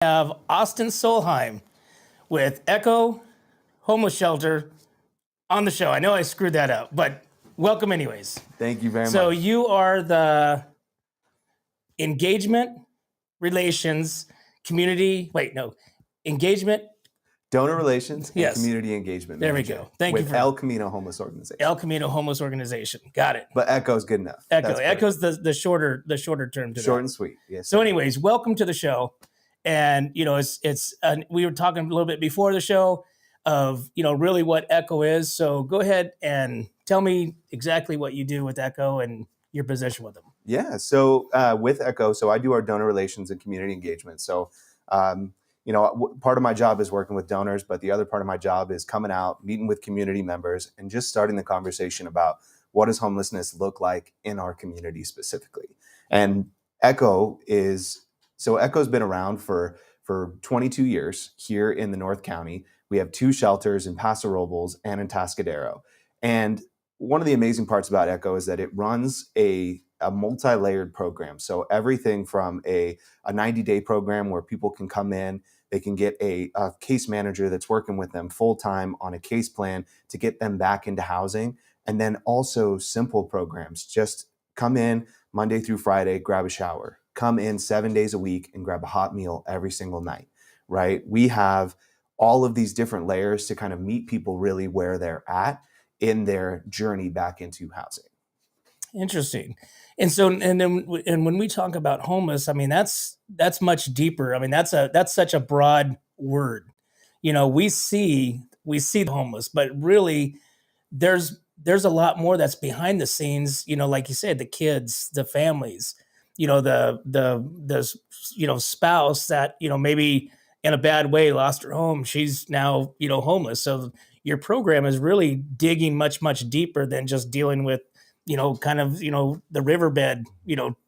Have Austin Solheim with Echo Homeless Shelter on the show. I know I screwed that up, but welcome anyways. Thank you very So much. you are the engagement, relations, engagement. Donor relations and Yes. community engagement There we manager go. Thank with you for El that. Camino Homeless Organization. El Camino Homeless Organization. Got it. But Echo's good enough. Echo. That's perfect. Echo's the shorter term to Short that. and sweet. Yes. So sir. anyways, welcome to the show. And we were talking a little bit before the show of really what Echo is. So go ahead and tell me exactly what you do with Echo and your position with them. Yeah. So with Echo, so I do our donor relations and community engagement. So part of my job is working with donors, but the other part of my job is coming out, meeting with community members, and just starting the conversation about what does homelessness look like in our community specifically. And Echo's been around for 22 years here in the North County. We have 2 shelters in Paso Robles and in Tascadero. And one of the amazing parts about Echo is that it runs a multi-layered program. So everything from a 90-day program where people can come in, they can get a case manager that's working with them full-time on a case plan to get them back into housing. And then also simple programs, just come in Monday through Friday, grab a shower, come in 7 days a week and grab a hot meal every single night, right? We have all of these different layers to kind of meet people really where they're at in their journey back into housing. Interesting. And so, and when we talk about homeless, I mean, that's much deeper. I mean, that's such a broad word. We see the homeless, but really there's a lot more that's behind the scenes, like you said, the kids, the families, the spouse that, maybe in a bad way lost her home. She's now, homeless. So your program is really digging much, much deeper than just dealing with, the riverbed,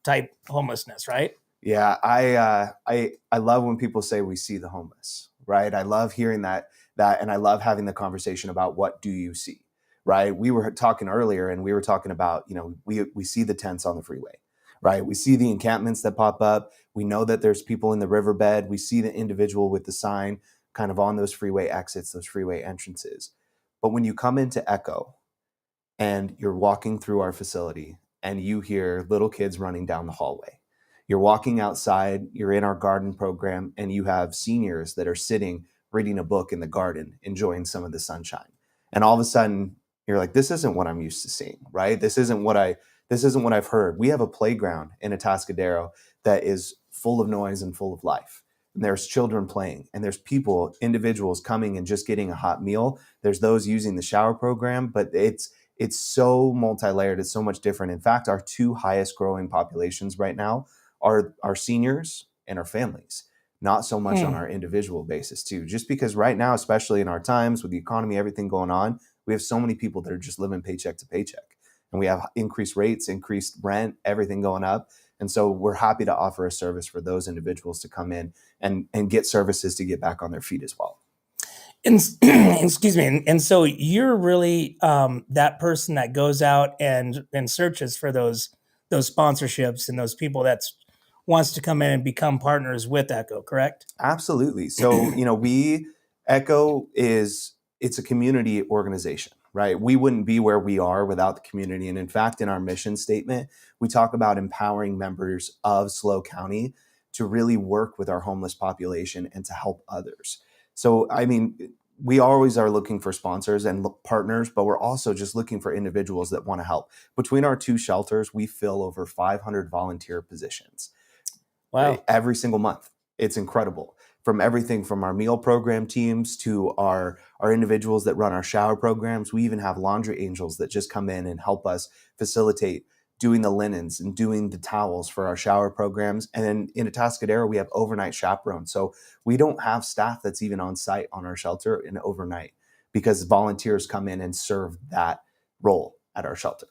type homelessness, right? Yeah, I love when people say we see the homeless, right? I love hearing that, and I love having the conversation about what do you see, right? We were talking earlier, and we were talking about we see the tents on the freeway, right? We see the encampments that pop up. We know that there's people in the riverbed. We see the individual with the sign kind of on those freeway exits, those freeway entrances. But when you come into Echo and you're walking through our facility and you hear little kids running down the hallway, you're walking outside, you're in our garden program, and you have seniors that are sitting reading a book in the garden, enjoying some of the sunshine. And all of a sudden, you're like, this isn't what I'm used to seeing, right? This isn't what I've heard. We have a playground in Atascadero that is full of noise and full of life. And there's children playing, and there's individuals coming and just getting a hot meal. There's those using the shower program, but it's so multi-layered. It's so much different. In fact, our 2 highest growing populations right now are our seniors and our families, not so much on our individual basis too. Just because right now, especially in our times with the economy, everything going on, we have so many people that are just living paycheck to paycheck. And we have increased rates, increased rent, everything going up. And so we're happy to offer a service for those individuals to come in and get services to get back on their feet as well. And excuse me. And so you're really that person that goes out and searches for those sponsorships and those people that wants to come in and become partners with Echo, correct? Absolutely. So, Echo it's a community organization, right? We wouldn't be where we are without the community. And in fact, in our mission statement, we talk about empowering members of SLO County to really work with our homeless population and to help others. So, I mean, we always are looking for sponsors and partners, but we're also just looking for individuals that want to help. Between our 2 shelters, we fill over 500 volunteer positions. Wow. Every single month. It's incredible. From everything from our meal program teams to our individuals that run our shower programs. We even have laundry angels that just come in and help us facilitate doing the linens and doing the towels for our shower programs. And then in Atascadero, we have overnight chaperones. So we don't have staff that's even on site on our shelter in overnight because volunteers come in and serve that role at our shelter.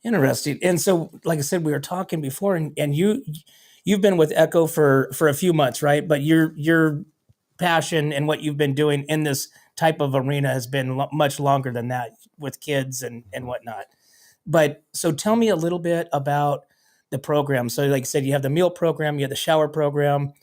Interesting. And so, like I said, we were talking before, and you've been with Echo for a few months, right? But your passion and what you've been doing in this type of arena has been much longer than that with kids and whatnot. But so tell me a little bit about the program. So like I said, you have the meal program, you have the shower program.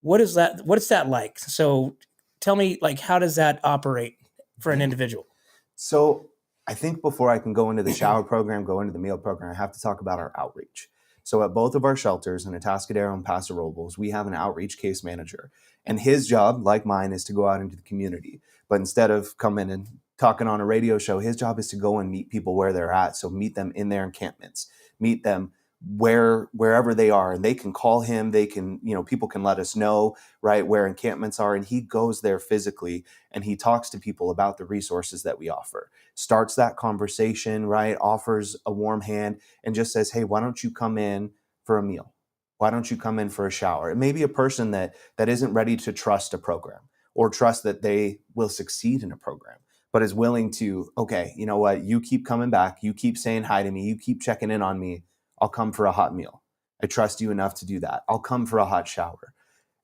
What is that? What's that like? So tell me, like, how does that operate for an individual? So I think before I can go into the shower program, go into the meal program, I have to talk about our outreach. So at both of our shelters in Atascadero and Paso Robles, we have an outreach case manager. And his job, like mine, is to go out into the community. But instead of coming and talking on a radio show, his job is to go and meet people where they're at. So meet them in their encampments, meet them wherever they are, and they can call him. They can, people can let us know, right, where encampments are, and he goes there physically and he talks to people about the resources that we offer, starts that conversation, right, offers a warm hand, and just says, hey, why don't you come in for a meal? Why don't you come in for a shower? It may be a person that isn't ready to trust a program or trust that they will succeed in a program, but is willing to, okay, you know what, you keep coming back, you keep saying hi to me, you keep checking in on me, I'll come for a hot meal. I trust you enough to do that. I'll come for a hot shower.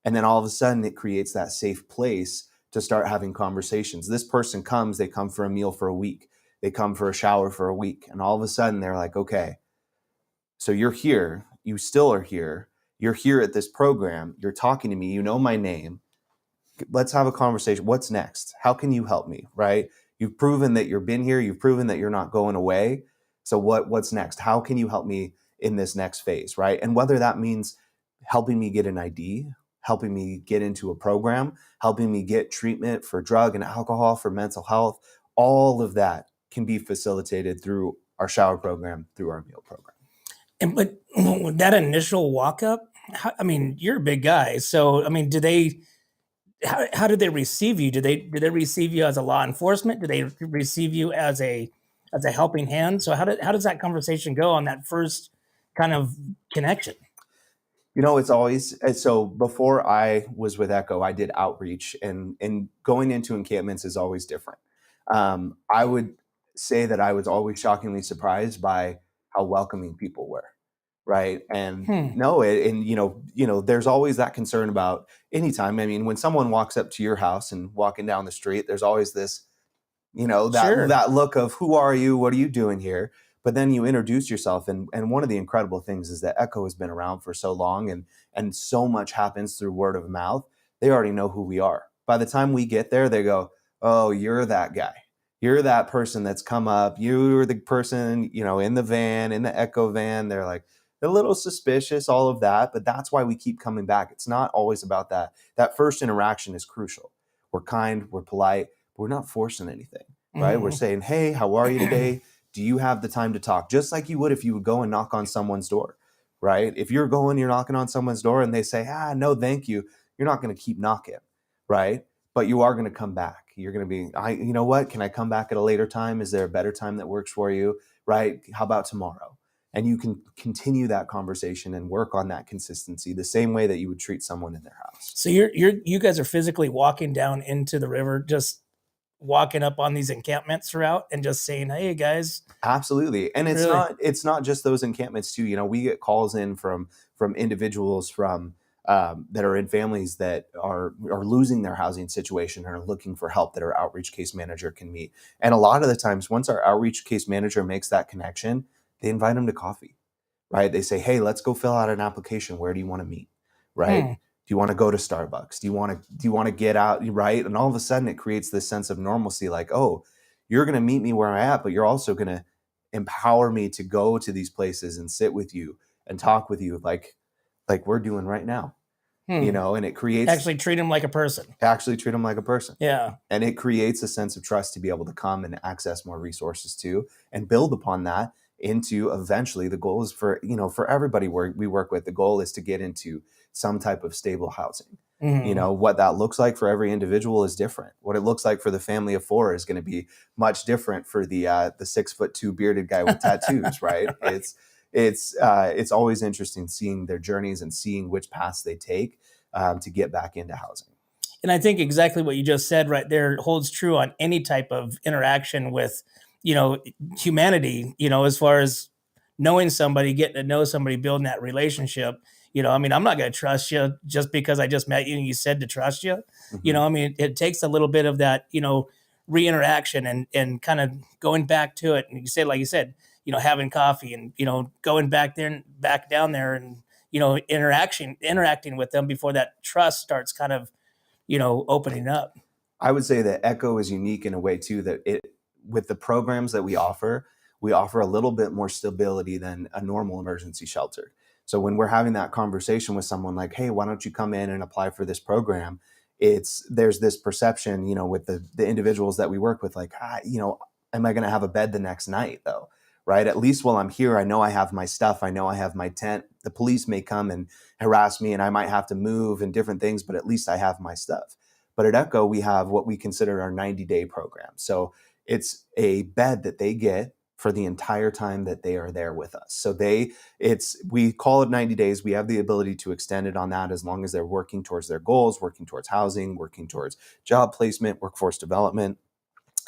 And then all of a sudden it creates that safe place to start having conversations. This person comes, they come for a meal for a week, they come for a shower for a week. And all of a sudden they're like, okay, so you're here, you still are here, you're here at this program, you're talking to me, you know my name. Let's have a conversation. What's next? How can you help me? Right? You've proven that you've been here, you've proven that you're not going away. So what's next? How can you help me in this next phase? Right? And whether that means helping me get an ID, helping me get into a program, helping me get treatment for drug and alcohol, for mental health, all of that can be facilitated through our shower program, through our meal program. And but with that initial walk up, I mean, you're a big guy, so I mean, do they? How did they receive you? Do they receive you as a law enforcement? Do they receive you as a helping hand? So how does that conversation go on that first kind of connection? It's always so. Before I was with Echo, I did outreach, and going into encampments is always different. I would say that I was always shockingly surprised by how welcoming people were, right? And Hmm. no, and there's always that concern about anytime. I mean, when someone walks up to your house and walking down the street, there's always this, that Sure. that look of who are you, what are you doing here? But then you introduce yourself, and one of the incredible things is that Echo has been around for so long, and so much happens through word of mouth. They already know who we are. By the time we get there, they go, oh, you're that guy, you're that person that's come up, you're the person, in the van, in the Echo van. They're a little suspicious, all of that, but that's why we keep coming back. It's not always about that first interaction is crucial. We're kind, we're polite, but we're not forcing anything, right? We're Mhm. saying, hey, how are you today? Do you have the time to talk? Just like you would if you would go and knock on someone's door, right? If you're knocking on someone's door and they say, no, thank you, you're not going to keep knocking, right? But you are going to come back. You're going to be, you know what? Can I come back at a later time? Is there a better time that works for you, right? How about tomorrow? And you can continue that conversation and work on that consistency the same way that you would treat someone in their house. So you guys are physically walking down into the river, just walking up on these encampments throughout, and just saying, "Hey guys," Absolutely. And it's really? not it's not just those encampments too. We get calls in from individuals from that are in families that are losing their housing situation and are looking for help that our outreach case manager can meet. And a lot of the times, once our outreach case manager makes that connection, they invite them to coffee, right? They say, hey, let's go fill out an application. Where do you want to meet? Right? Hmm. Do you want to go to Starbucks? Do you want to get out? Right? And all of a sudden it creates this sense of normalcy, like, oh, you're going to meet me where I'm at, but you're also going to empower me to go to these places and sit with you and talk with you like we're doing right now. Hmm. And it creates Actually treat him like a person. actually treat them like a person. Yeah. And it creates a sense of trust to be able to come and access more resources too, and build upon that into eventually the goal is for everybody we work with, the goal is to get into some type of stable housing. Mhm. What that looks like for every individual is different. What it looks like for the family of four is going to be much different for the 6'2" bearded guy with tattoos, right? Right. It's always interesting seeing their journeys and seeing which paths they take to get back into housing. And I think exactly what you just said right there holds true on any type of interaction with, you know, humanity, as far as knowing somebody, getting to know somebody, building that relationship. I mean, I'm not going to trust you just because I just met you and you said to trust you. Hmm. I mean, it takes a little bit of that, reinteraction and kind of going back to it. And you say, like you said, having coffee and, going back there and back down there and, interacting with them before that trust starts kind of, opening up. I would say that Echo is unique in a way too, that with the programs that we offer a little bit more stability than a normal emergency shelter. So when we're having that conversation with someone like, hey, why don't you come in and apply for this program? There's this perception, with the individuals that we work with, like, am I going to have a bed the next night though? Right? At least while I'm here, I know I have my stuff. I know I have my tent. The police may come and harass me and I might have to move and different things, but at least I have my stuff. But at Echo, we have what we consider our 90-day program. So it's a bed that they get for the entire time that they are there with us. So we call it 90 days. We have the ability to extend it on that as long as they're working towards their goals, working towards housing, working towards job placement, workforce development,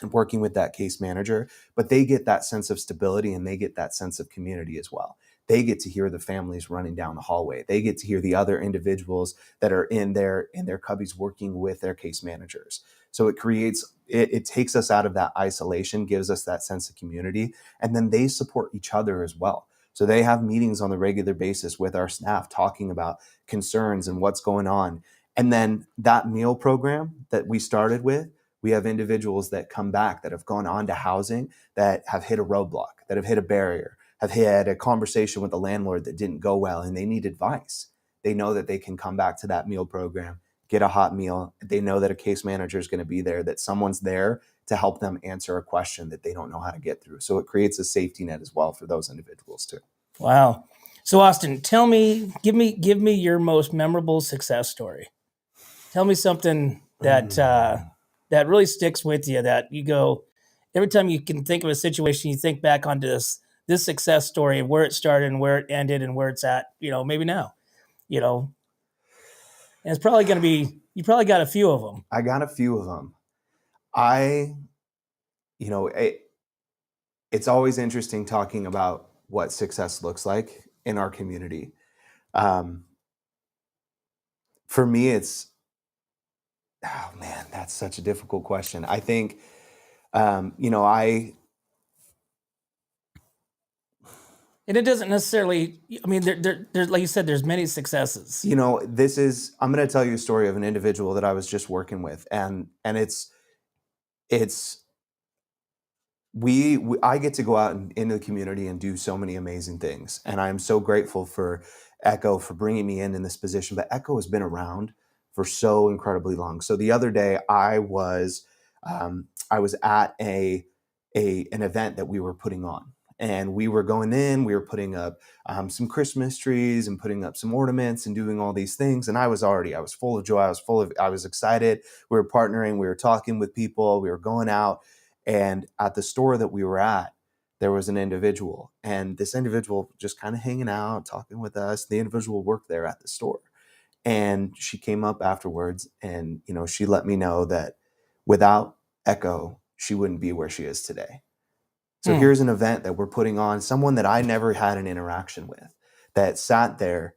and working with that case manager. But they get that sense of stability and they get that sense of community as well. They get to hear the families running down the hallway. They get to hear the other individuals that are in their cubbies working with their case managers. So it takes us out of that isolation, gives us that sense of community, and then they support each other as well. So they have meetings on a regular basis with our staff talking about concerns and what's going on. And then that meal program that we started with, we have individuals that come back that have gone on to housing, that have hit a roadblock, that have hit a barrier, have had a conversation with the landlord that didn't go well, and they need advice. They know that they can come back to that meal program, get a hot meal. They know that a case manager is going to be there, that someone's there to help them answer a question that they don't know how to get through. So it creates a safety net as well for those individuals too. Wow. So Austin, give me your most memorable success story. Tell me something that really sticks with you, that you go, every time you can think of a situation, you think back onto this success story of where it started and where it ended and where it's at, maybe now, and it's probably going to be, you probably got a few of them. I got a few of them. It's always interesting talking about what success looks like in our community. For me, oh man, that's such a difficult question. I think, And it doesn't necessarily, I mean, there's, like you said, there's many successes. I'm going to tell you a story of an individual that I was just working with, and I get to go out into the community and do so many amazing things. And I'm so grateful for Echo for bringing me in this position, but Echo has been around for so incredibly long. So the other day I was at an event that we were putting on, and we were going in, we were putting up some Christmas trees and putting up some ornaments and doing all these things. And I was full of joy. I was excited. We were partnering, we were talking with people, we were going out. And at the store that we were at, there was an individual, and this individual just kind of hanging out, talking with us. The individual worked there at the store. And she came up afterwards and, she let me know that without Echo, she wouldn't be where she is today. So here's an event that we're putting on, someone that I never had an interaction with, that sat there,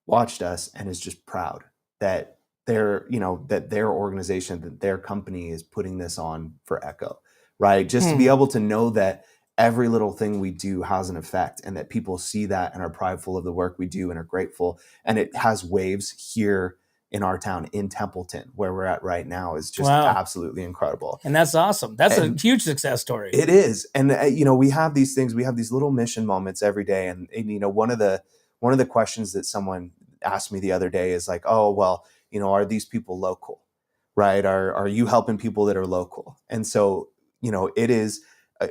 watched us, and is just proud that that their organization, that their company is putting this on for Echo, right? Just to be able to know that every little thing we do has an effect, and that people see that and are prideful of the work we do and are grateful. And it has waves here in our town, in Templeton, where we're at right now, is just absolutely incredible. And that's awesome. That's a huge success story. It is. And, we have these things, we have these little mission moments every day. And one of the questions that someone asked me the other day is like, oh, well, are these people local, right? Are you helping people that are local? And so, it is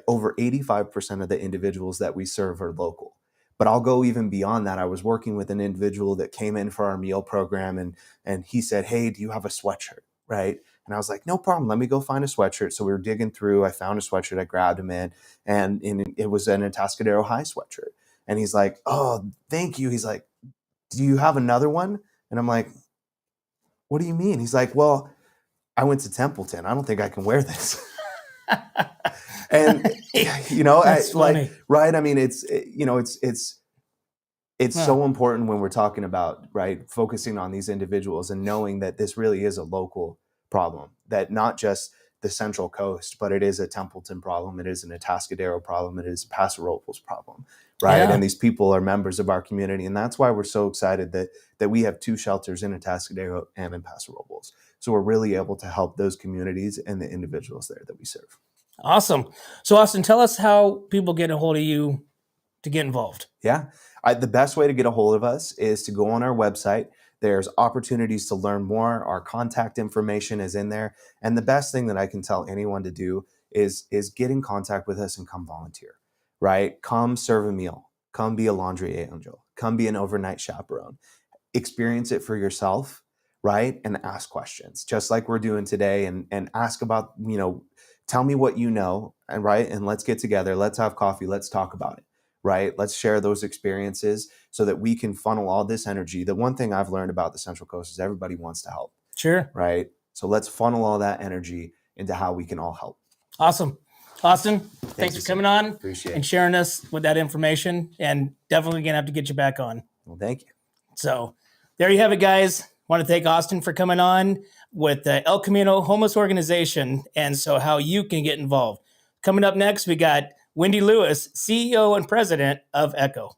over 85% of the individuals that we serve are local. But I'll go even beyond that. I was working with an individual that came in for our meal program, and he said, hey, do you have a sweatshirt, right? And I was like, no problem. Let me go find a sweatshirt. So we were digging through. I found a sweatshirt. I grabbed him in, and it was an Atascadero High sweatshirt. And he's like, oh, thank you. He's like, do you have another one? And I'm like, what do you mean? He's like, well, I went to Templeton. I don't think I can wear this. And That's funny. right? I mean, it's so important when we're talking about, right, focusing on these individuals and knowing that this really is a local problem, that not just the Central Coast, but it is a Templeton problem. It is an Atascadero problem. It is a Paso Robles problem, right? Yeah. And these people are members of our community, and that's why we're so excited that we have 2 shelters in Atascadero and in Paso Robles. So we're really able to help those communities and the individuals there that we serve. Awesome. So Austin, tell us how people get a hold of you to get involved. Yeah. The best way to get a hold of us is to go on our website. There's opportunities to learn more. Our contact information is in there. And the best thing that I can tell anyone to do is get in contact with us and come volunteer, right? Come serve a meal. Come be a laundry angel. Come be an overnight chaperone. Experience it for yourself, right? And ask questions, just like we're doing today, and ask about, tell me what you know, and right? And let's get together. Let's have coffee. Let's talk about it, right? Let's share those experiences so that we can funnel all this energy. The one thing I've learned about the Central Coast is everybody wants to help. Sure. Right? So let's funnel all that energy into how we can all help. Awesome. Austin, thanks for coming on Appreciate and sharing us with that information, and definitely going to have to get you back on. Well, thank you. So there you have it, guys. Want to thank Austin for coming on with the El Camino Homeless Organization, and so how you can get involved. Coming up next, we got Wendy Lewis, CEO and President of Echo.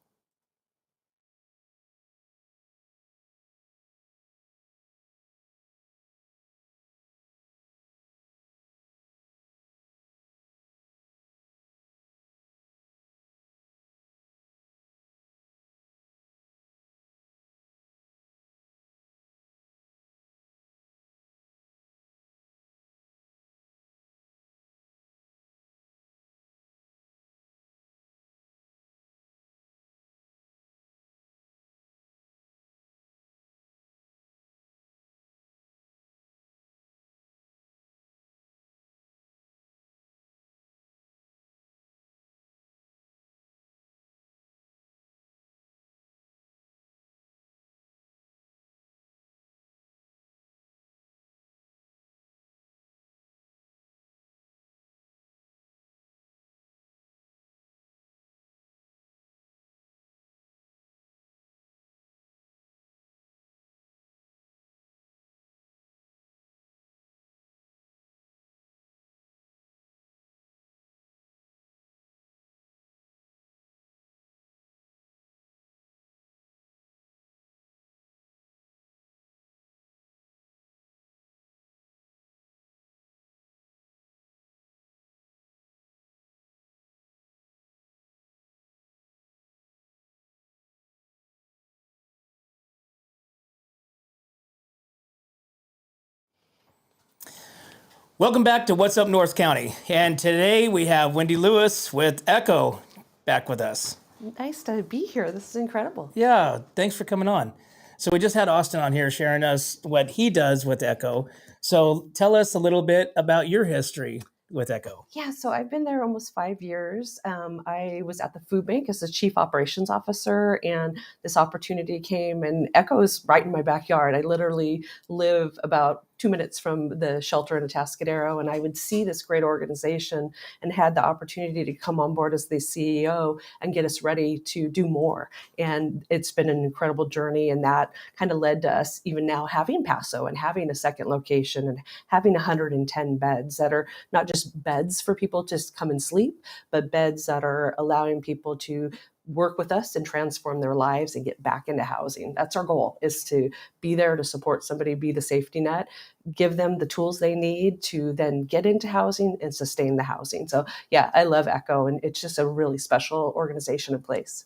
Welcome back to What's Up North County. And today we have Wendy Lewis with Echo back with us. Nice to be here. This is incredible. Yeah, thanks for coming on. So we just had Austin on here sharing us what he does with Echo. So tell us a little bit about your history with Echo. Yeah, so I've been there almost 5 years. I was at the food bank as the chief operations officer, and this opportunity came, and Echo is right in my backyard. I literally live about 2 minutes from the shelter in Atascadero, and I would see this great organization and had the opportunity to come on board as the CEO and get us ready to do more. And it's been an incredible journey, and that kind of led to us even now having Paso and having a second location and having 110 beds that are not just beds for people to just come and sleep, but beds that are allowing people to work with us and transform their lives and get back into housing. That's our goal, is to be there to support somebody, be the safety net, give them the tools they need to then get into housing and sustain the housing. So yeah, I love Echo, and it's just a really special organization and place.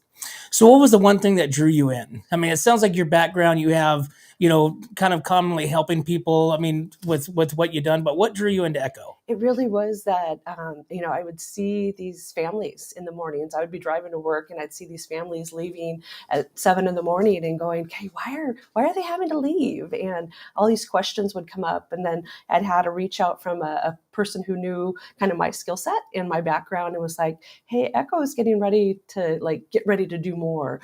So what was the one thing that drew you in? I mean, it sounds like your background, you have, kind of commonly helping people, I mean, with what you've done, but what drew you into Echo? It really was that, I would see these families in the mornings. I would be driving to work and I'd see these families leaving at 7 in the morning and going, okay, why are they having to leave? And all these questions would come up. And then I'd had to reach out from a person who knew kind of my skill set and my background and was like, hey, Echo is getting ready to get ready to do more.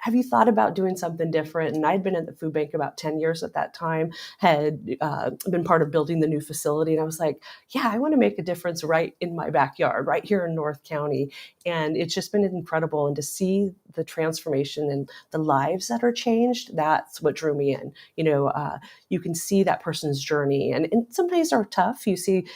have you thought about doing something different? And I'd been at the food bank about 10 years at that time, had been part of building the new facility. And I was like, yeah, I want to make a difference right in my backyard, right here in North County. And it's just been incredible. And to see the transformation and the lives that are changed, that's what drew me in. You can see that person's journey. And some days are tough. You see,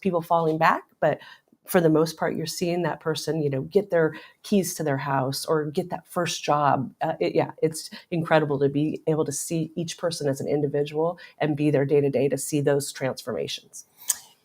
people falling back, but for the most part, you're seeing that person, get their keys to their house or get that first job. It's incredible to be able to see each person as an individual and be there day to day to see those transformations.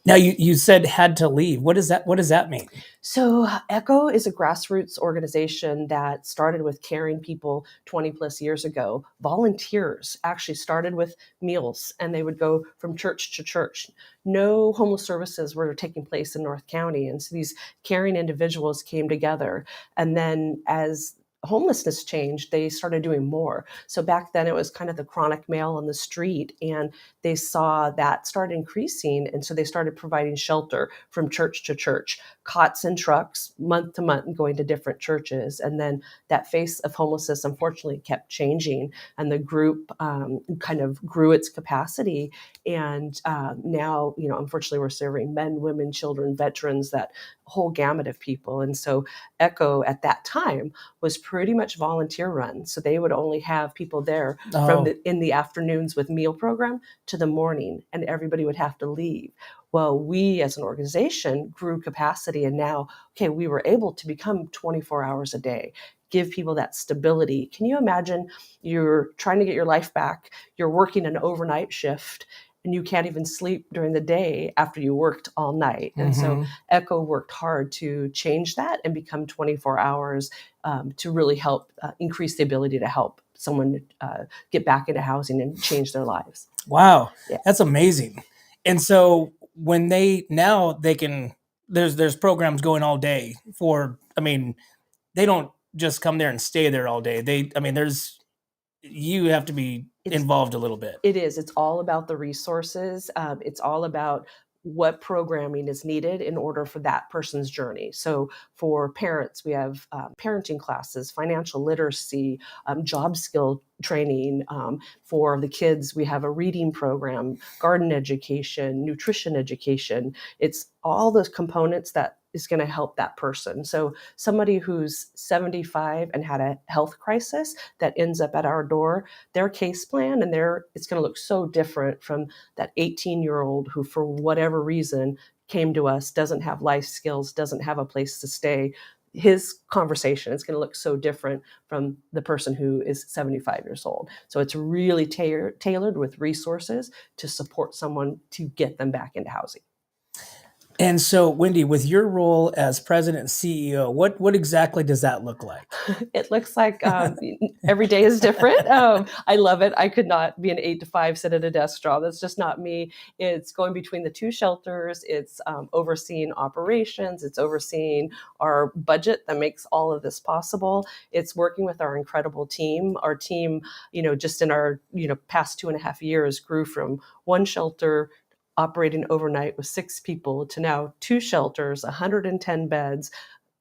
Now you said had to leave. What does that mean? So ECHO is a grassroots organization that started with caring people 20 plus years ago. Volunteers actually started with meals, and they would go from church to church. No homeless services were taking place in North County. And so these caring individuals came together. And then as homelessness changed, they started doing more. So back then it was kind of the chronic male on the street, and they saw that start increasing. And so they started providing shelter from church to church, cots and trucks month to month, going to different churches. And then that face of homelessness unfortunately kept changing, and the group kind of grew its capacity. And now, unfortunately, we're serving men, women, children, veterans, that whole gamut of people. And so ECHO at that time was pretty much volunteer run. So they would only have people there in the afternoons with meal program to the morning, and everybody would have to leave. Well, we as an organization grew capacity, and now, we were able to become 24 hours a day, give people that stability. Can you imagine you're trying to get your life back, you're working an overnight shift, and you can't even sleep during the day after you worked all night? And so ECHO worked hard to change that and become 24 hours to really help increase the ability to help someone get back into housing and change their lives. Wow, yeah. That's amazing. And so when they can, there's programs going all day they don't just come there and stay there all day. You have to be involved a little bit. It is. It's all about the resources. It's all about what programming is needed in order for that person's journey. So for parents, we have parenting classes, financial literacy, job skill training. For the kids, we have a reading program, garden education, nutrition education. It's all those components that is going to help that person. So somebody who's 75 and had a health crisis that ends up at our door, their case plan and it's going to look so different from that 18-year-old who, for whatever reason, came to us, doesn't have life skills, doesn't have a place to stay. His conversation is going to look so different from the person who is 75 years old. So it's really tailored with resources to support someone to get them back into housing. And so, Wendy, with your role as president and CEO, what exactly does that look like? It looks like every day is different. I love it. I could not be an 8 to 5 sit at a desk job. That's just not me. It's going between the two shelters. It's overseeing operations. It's overseeing our budget that makes all of this possible. It's working with our incredible team. Our team, just in our past 2.5 years, grew from one shelter operating overnight with 6 people to now 2 shelters, 110 beds,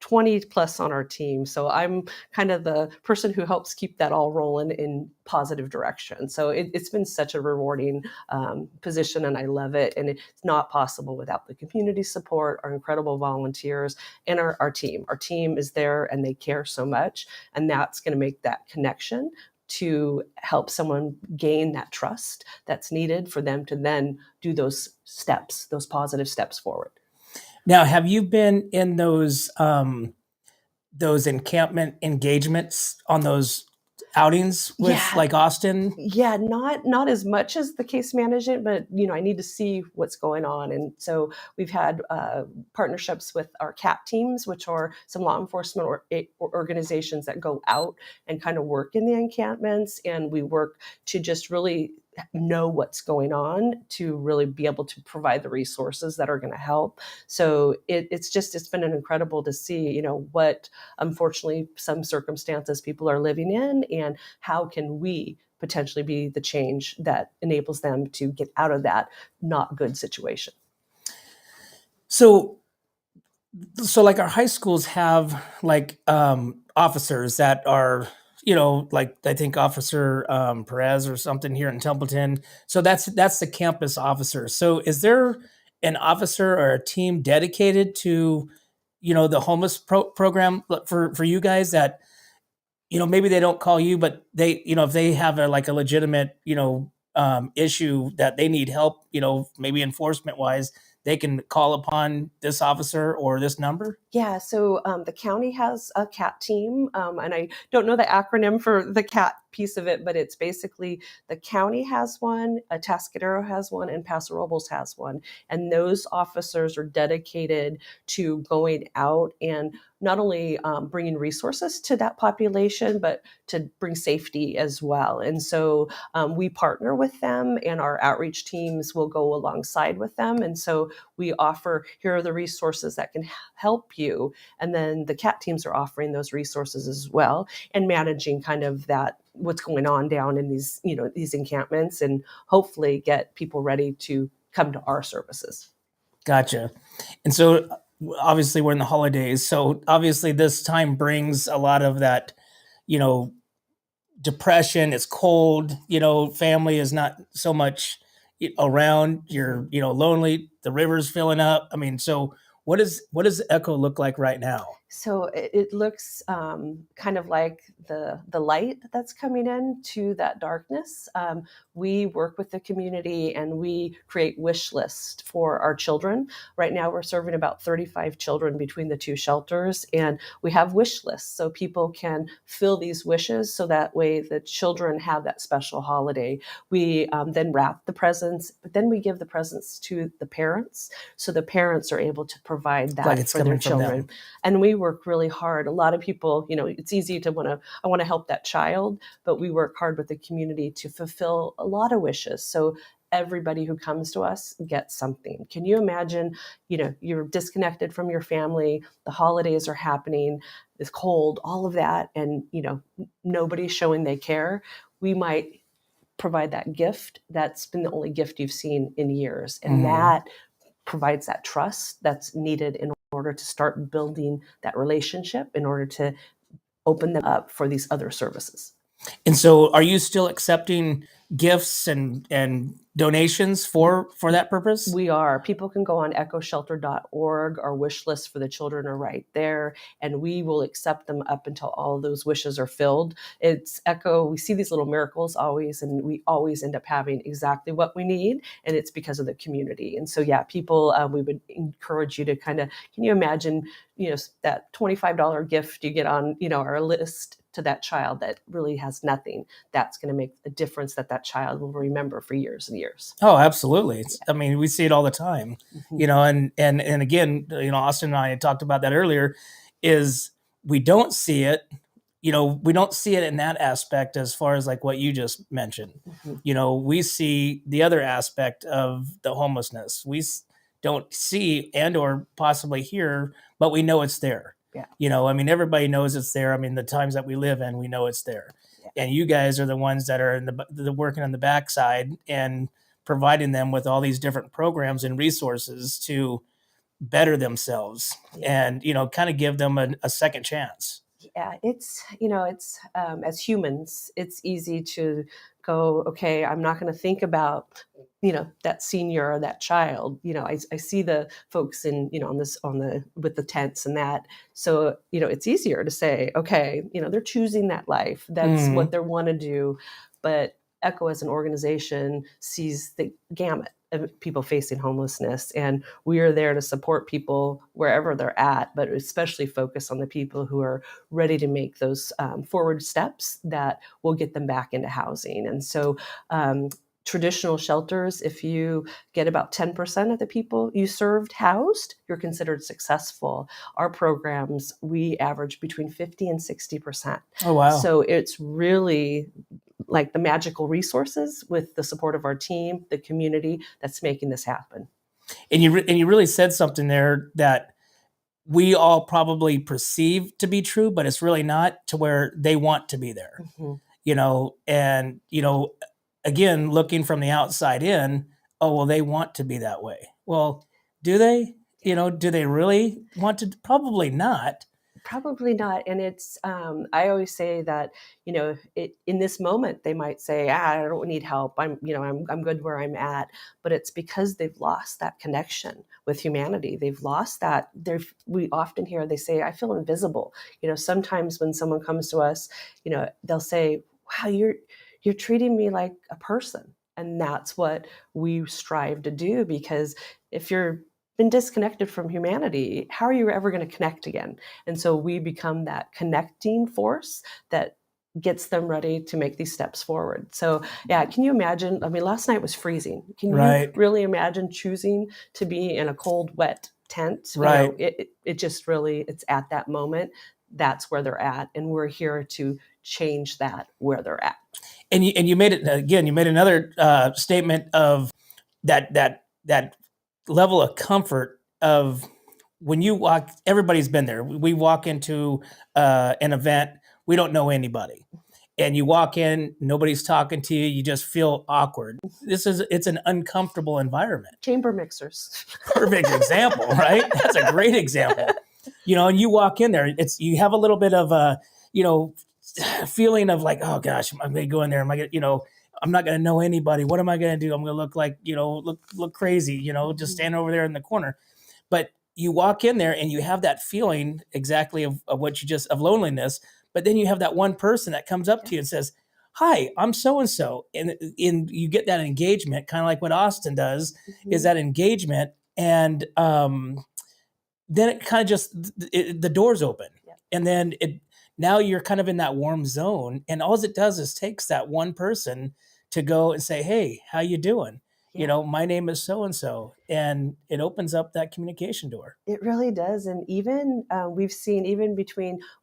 20 plus on our team. So I'm kind of the person who helps keep that all rolling in positive direction. So it's been such a rewarding position, and I love it. And it's not possible without the community support, our incredible volunteers, and our team. Our team is there and they care so much, and that's going to make that connection to help someone gain that trust that's needed for them to then do those steps, those positive steps forward. Now, have you been in those encampment engagements on those outings with like Austin? Yeah, not as much as the case management, but I need to see what's going on. And so we've had partnerships with our CAT teams, which are some law enforcement organizations that go out and kind of work in the encampments. And we work to just really know what's going on to really be able to provide the resources that are going to help. So it's been incredible to see, what unfortunately some circumstances people are living in, and how can we potentially be the change that enables them to get out of that not good situation. So like our high schools have like officers that are like I think Officer Perez or something here in Templeton. So that's the campus officer. So is there an officer or a team dedicated to, the homeless program for you guys that, maybe they don't call you, but they, if they have like a legitimate, issue that they need help, maybe enforcement wise, they can call upon this officer or this number? Yeah, so the county has a CAT team, and I don't know the acronym for the CAT piece of it, but it's basically the county has one, Atascadero has one, and Paso Robles has one. And those officers are dedicated to going out and not only bringing resources to that population, but to bring safety as well. And so we partner with them, and our outreach teams will go alongside with them. And so we offer, here are the resources that can help you. And then the CAT teams are offering those resources as well and managing kind of that, what's going on down in these, these encampments, and hopefully get people ready to come to our services. Gotcha. And so obviously we're in the holidays. So obviously this time brings a lot of that, depression. It's cold, family is not so much around. You're, lonely. The river's filling up. I mean, so what does Echo look like right now? So it looks kind of like the light that's coming into that darkness. We work with the community and we create wish lists for our children. Right now we're serving about 35 children between the two shelters, and we have wish lists so people can fill these wishes so that way the children have that special holiday. We then wrap the presents, but then we give the presents to the parents so the parents are able to provide that Like for their children. And we work really hard. A lot of people, it's easy to I want to help that child, but we work hard with the community to fulfill a lot of wishes. So everybody who comes to us gets something. Can you imagine, you're disconnected from your family, the holidays are happening, it's cold, all of that, and, nobody's showing they care. We might provide that gift that's been the only gift you've seen in years. And that provides that trust that's needed in order to start building that relationship, in order to open them up for these other services. And so are you still accepting gifts and donations for that purpose? We are. People can go on echoshelter.org. Our wish list for the children are right there, and we will accept them up until all of those wishes are filled. It's Echo. We see these little miracles always, and we always end up having exactly what we need, and it's because of the community. And so, yeah, people, we would encourage you to can you imagine, that $25 gift you get on, our list to that child that really has nothing, that's going to make a difference that child will remember for years and years. Oh, absolutely. I mean, we see it all the time, and again, Austin and I had talked about that earlier, is we don't see it, we don't see it in that aspect as far as like what you just mentioned. We see the other aspect of the homelessness. We don't see and or possibly hear, but we know it's there. Yeah. I mean, everybody knows it's there. I mean, the times that we live in, we know it's there. Yeah. And you guys are the ones that are the working on the backside and providing them with all these different programs and resources to better themselves and, kind of give them a second chance. Yeah, it's, as humans, it's easy to go, okay, I'm not going to think about, that senior or that child. I see the folks with the tents and that. So, it's easier to say, okay, they're choosing that life. That's what they want to do. But Echo as an organization sees the gamut of people facing homelessness, and we are there to support people wherever they're at, but especially focus on the people who are ready to make those forward steps that will get them back into housing. And so traditional shelters, if you get about 10% of the people you served housed, you're considered successful. Our programs, we average between 50 and 60%. Oh, wow. So it's really like the magical resources with the support of our team, the community, that's making this happen. And you really said something there that we all probably perceive to be true, but it's really not, to where they want to be there. And again, looking from the outside in, oh, well, they want to be that way. Well, do they? Do they really want to? Probably not. Probably not. And it's, I always say that, in this moment, they might say, I don't need help. I'm good where I'm at. But it's because they've lost that connection with humanity. They've lost that. We often hear, they say, I feel invisible. Sometimes when someone comes to us, they'll say, wow, you're treating me like a person. And that's what we strive to do, because if you're been disconnected from humanity, how are you ever going to connect again? And so we become that connecting force that gets them ready to make these steps forward. So yeah, can you imagine? I mean, last night was freezing. Can Right. you really imagine choosing to be in a cold, wet tent? Right. It just really, it's at that moment. That's where they're at. And we're here to change that where they're at. And you made it again. You made another statement of that level of comfort of when you walk. Everybody's been there. We walk into an event. We don't know anybody, and you walk in. Nobody's talking to you. You just feel awkward. It's an uncomfortable environment. Chamber mixers. Perfect example, right? That's a great example. And you walk in there. You have a little bit of a feeling of like, oh gosh, I'm going to go in there. Am I going to, I'm not going to know anybody. What am I going to do? I'm going to look like, look crazy, just stand over there in the corner. But you walk in there and you have that feeling exactly of what of loneliness. But then you have that one person that comes up to you and says, hi, I'm so-and-so. And you get that engagement, kind of like what Austin does, is that engagement. And then it kind of just, the doors open. Yeah. And then now you're kind of in that warm zone, and all it does is takes that one person to go and say, hey, how you doing? Yeah. My name is so-and-so, and it opens up that communication door. It really does. And even we've seen, even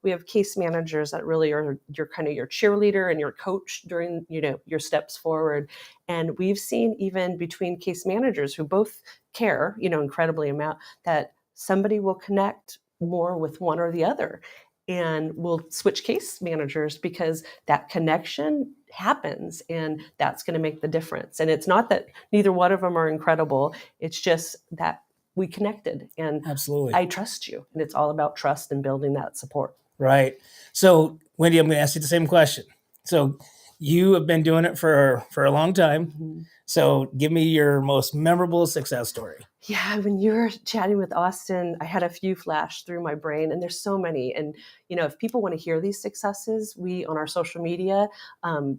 we have case managers that really are your cheerleader and your coach during, your steps forward. And we've seen even between case managers who both care, incredibly amount, that somebody will connect more with one or the other. And we'll switch case managers because that connection happens, and that's going to make the difference. And it's not that neither one of them are incredible. It's just that we connected, and absolutely, I trust you. And it's all about trust and building that support. Right. So Wendy, I'm going to ask you the same question. So you have been doing it for a long time. Mm-hmm. So give me your most memorable success story. Yeah, when you were chatting with Austin, I had a few flash through my brain, and there's so many. And, if people want to hear these successes, we, on our social media,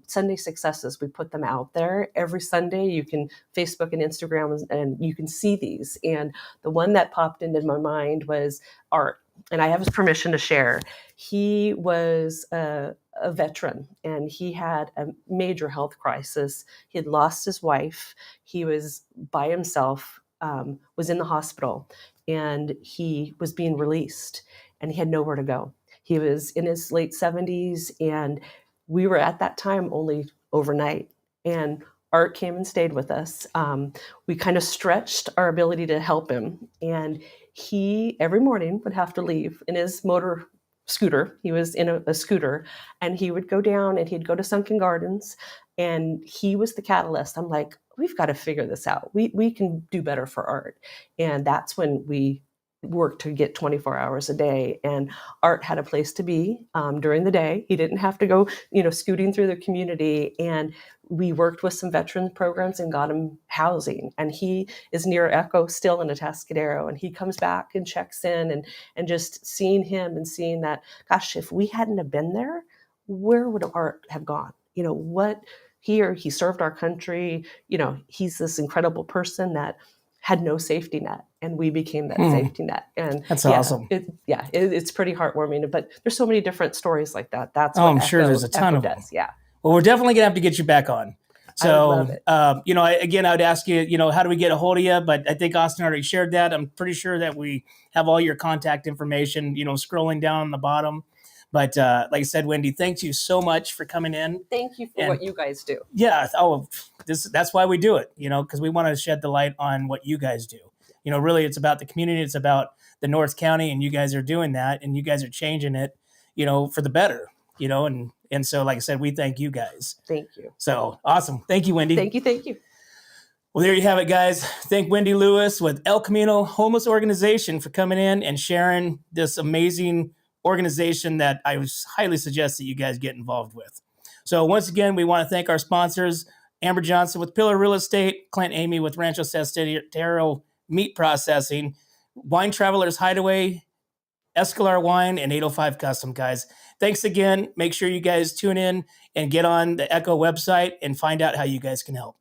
Sunday successes, we put them out there every Sunday. You can Facebook and Instagram, and you can see these. And the one that popped into my mind was Art. And I have his permission to share. He was a veteran, and he had a major health crisis. He had lost his wife. He was by himself, was in the hospital, and he was being released, and he had nowhere to go. He was in his late 70s, and we were at that time only overnight. And Art came and stayed with us. We kind of stretched our ability to help him, and he every morning would have to leave in his motor scooter. He was in a scooter, and he would go down and he'd go to Sunken Gardens, and he was the catalyst. I'm like, we've got to figure this out. We can do better for Art. And that's when we worked to get 24 hours a day. And Art had a place to be during the day. He didn't have to go, scooting through the community. And we worked with some veteran programs and got him housing. And he is near Echo still in Atascadero. And he comes back and checks in, and just seeing him and seeing that, gosh, if we hadn't have been there, where would Art have gone? He served our country. He's this incredible person that had no safety net, and we became that safety net. And that's awesome. It's pretty heartwarming. But there's so many different stories like that. That's what I'm sure there's a ton of them. Yeah. Well, we're definitely gonna have to get you back on. So, I would love it. Again, I would ask you, how do we get a hold of you? But I think Austin already shared that. I'm pretty sure that we have all your contact information, scrolling down on the bottom. But like I said, Wendy, thank you so much for coming in. Thank you for what you guys do. Yeah. That's why we do it, because we want to shed the light on what you guys do. Really, it's about the community. It's about the North County, and you guys are doing that, and you guys are changing it, for the better, and so, like I said, we thank you guys. Thank you. So awesome. Thank you, Wendy. Thank you. Well, there you have it, guys. Thank Wendy Lewis with El Camino Homeless Organization for coming in and sharing this amazing organization that I would highly suggest that you guys get involved with. So once again, we want to thank our sponsors, Amber Johnson with Pillar Real Estate, Clint Amy with Rancho Sestero Meat Processing, Wine Travelers Hideaway, Escalar Wine, and 805 Custom, guys. Thanks again. Make sure you guys tune in and get on the Echo website and find out how you guys can help.